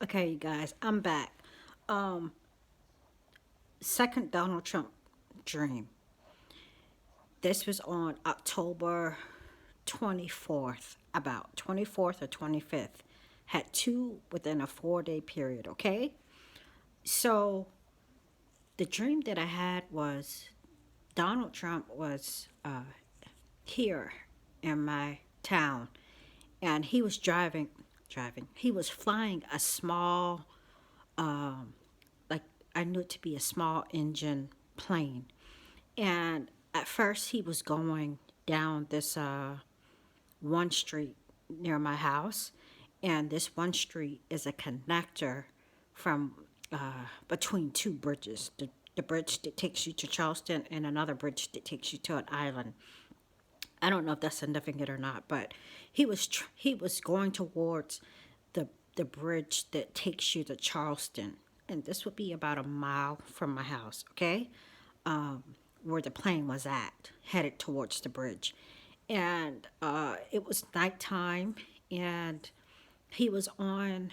Okay, you guys, I'm back. Um, Second Donald Trump dream. This was on October 24th, about 24th or 25th. Had two within a 4 day period, okay? So the dream that I had was Donald Trump was here in my town and he was he was flying a small, like I knew it to be a small engine plane. And at first, he was going down this one street near my house, and this one street is a connector from between two bridges. The bridge that takes you to Charleston and another bridge that takes you to an island. I don't know if that's significant or not, but he was going towards the the bridge that takes you to Charleston, and this would be about a mile from my house. Okay, where the plane was at, headed towards the bridge, and it was nighttime, and he was on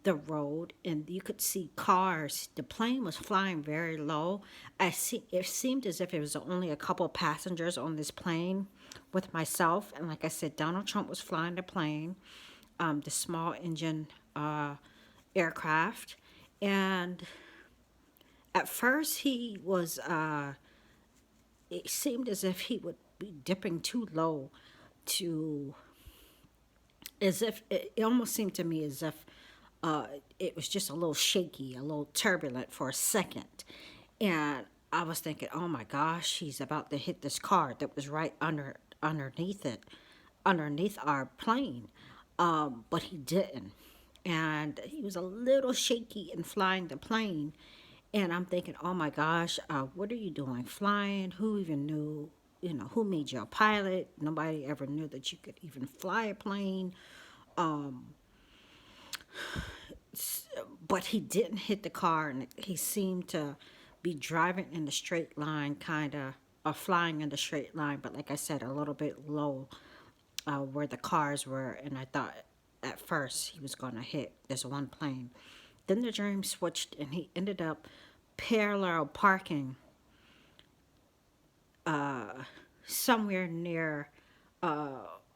the road and you could see cars. The plane was flying very low. It seemed as if it was only a couple of passengers on this plane with myself. And like I said, Donald Trump was flying the plane, the small engine aircraft. And at first, it seemed as if he would be dipping too low to as if it almost seemed to me as if it was just a little shaky, a little turbulent for a second. And I was thinking, oh my gosh, he's about to hit this car that was right underneath it, underneath our plane. But he didn't. And he was a little shaky in flying the plane. And I'm thinking, oh my gosh, what are you doing flying? Who even knew? Who made you a pilot? Nobody ever knew that you could even fly a plane. But he didn't hit the car, and he seemed to be driving in the straight line, kind of, or flying in the straight line, but like I said, a little bit low where the cars were. And I thought at first he was going to hit this one plane. Then the dream switched, and he ended up parallel parking somewhere near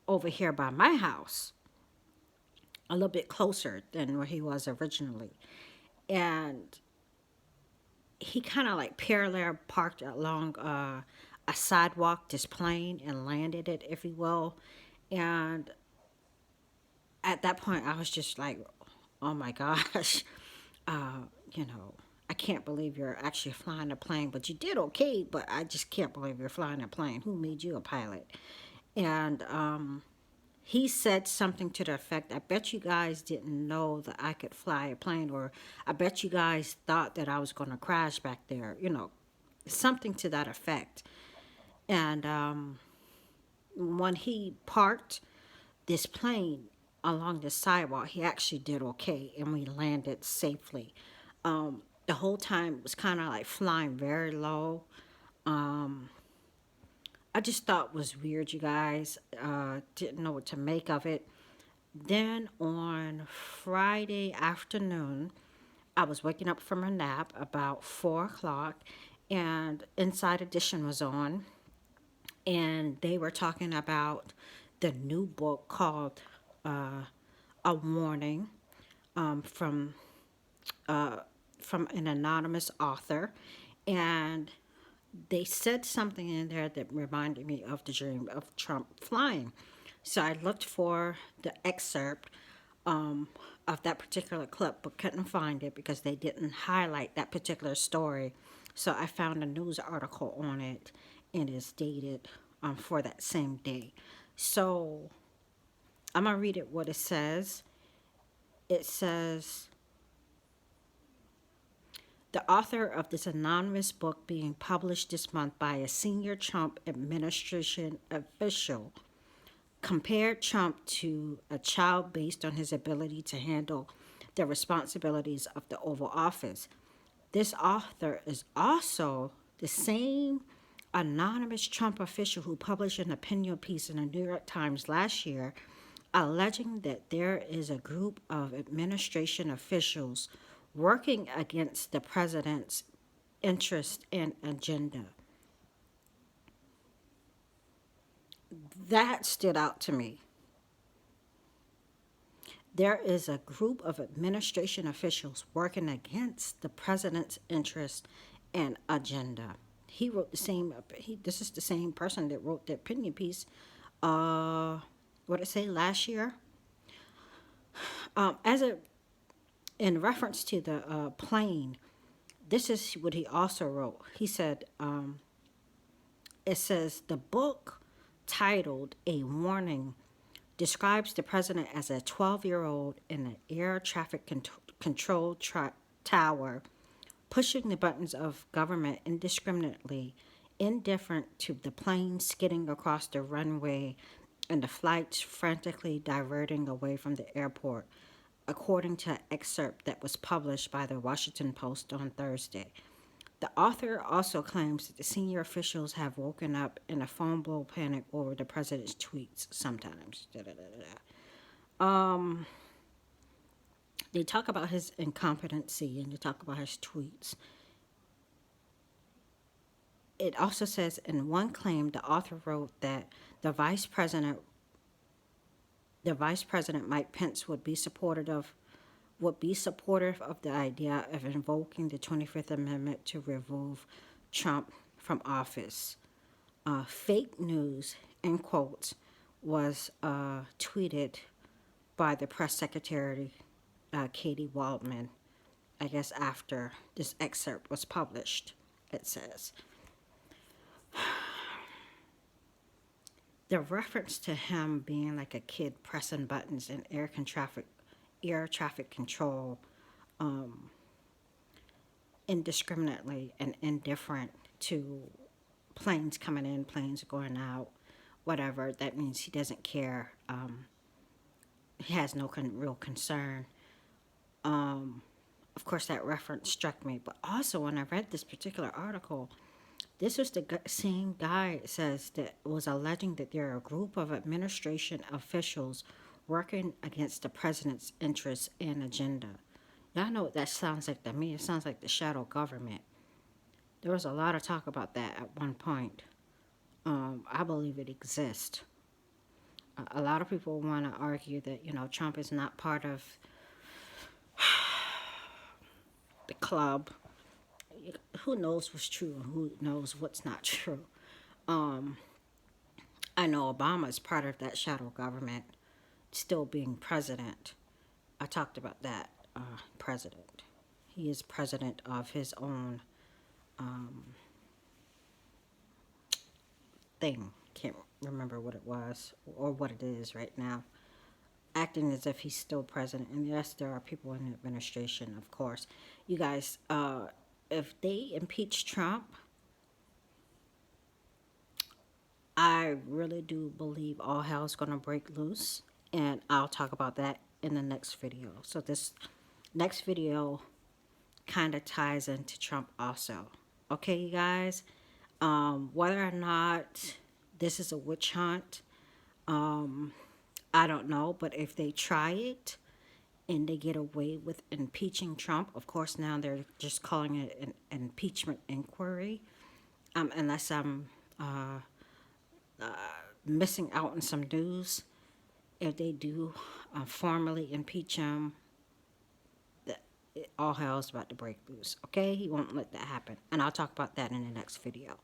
over here by my house, a little bit closer than where he was originally. And he kind of like parallel parked along a sidewalk, this plane, and landed it, if you will. And at that point, I was just like, oh my gosh, uh, you know, I can't believe you're actually flying a plane, but you did okay, but I just can't believe you're flying a plane. Who made you a pilot? And he said something to the effect, I bet you guys didn't know that I could fly a plane, or I bet you guys thought that I was going to crash back there, something to that effect. And when he parked this plane along the sidewalk, he actually did okay, and we landed safely. The whole time it was kind of like flying very low. I just thought it was weird, you guys. Didn't know what to make of it. Then on Friday afternoon, I was waking up from a nap about 4 o'clock, and Inside Edition was on, and they were talking about the new book called A Warning from from an anonymous author, and they said something in there that reminded me of the dream of Trump flying. So I looked for the excerpt of that particular clip, but couldn't find it because they didn't highlight that particular story. So I found a news article on it, and it's dated for that same day. So I'm gonna read it what it says. It says, the author of this anonymous book being published this month by a senior Trump administration official compared Trump to a child based on his ability to handle the responsibilities of the Oval Office. This author is also the same anonymous Trump official who published an opinion piece in the New York Times last year alleging that there is a group of administration officials working against the president's interest and agenda. That stood out to me. There is a group of administration officials working against the president's interest and agenda. He wrote the same. This is the same person that wrote that opinion piece. What did it say last year? As a in reference to the plane, this is what he also wrote. He said, it says the book titled "A Warning" describes the president as a 12-year-old in an air traffic control tower, pushing the buttons of government indiscriminately, indifferent to the plane skidding across the runway and the flights frantically diverting away from the airport, according to an excerpt that was published by the Washington Post on Thursday. The author also claims that the senior officials have woken up in a phone blow panic over the president's tweets sometimes. They talk about his incompetency and they talk about his tweets. It also says in one claim, the author wrote that the Vice President Mike Pence would be supportive of the idea of invoking the 25th Amendment to remove Trump from office. Fake news, in quotes, was tweeted by the press secretary, Katie Waldman, I guess after this excerpt was published, it says. The reference to him being like a kid pressing buttons in air traffic control indiscriminately and indifferent to planes coming in, planes going out, whatever. That means he doesn't care. He has no real concern. Of course, that reference struck me. But also, when I read this particular article, this was the same guy, it says, that was alleging that there are a group of administration officials working against the president's interests and agenda. Y'all know what that sounds like to me. It sounds like the shadow government. There was a lot of talk about that at one point. I believe it exists. A lot of people want to argue that, Trump is not part of the club. Who knows what's true and who knows what's not true. I know Obama is part of that shadow government, still being president. I talked about that, president. He is president of his own thing. Can't remember what it was or what it is right now. Acting as if he's still president. And yes, there are people in the administration, of course. You guys, if they impeach Trump, I really do believe all hell's going to break loose. And I'll talk about that in the next video. So this next video kind of ties into Trump also. Okay, you guys? Whether or not this is a witch hunt, I don't know. But if they try it and they get away with impeaching Trump, of course now they're just calling it an impeachment inquiry. Unless I'm missing out on some news. If they do formally impeach him, all hell's about to break loose. Okay? He won't let that happen. And I'll talk about that in the next video.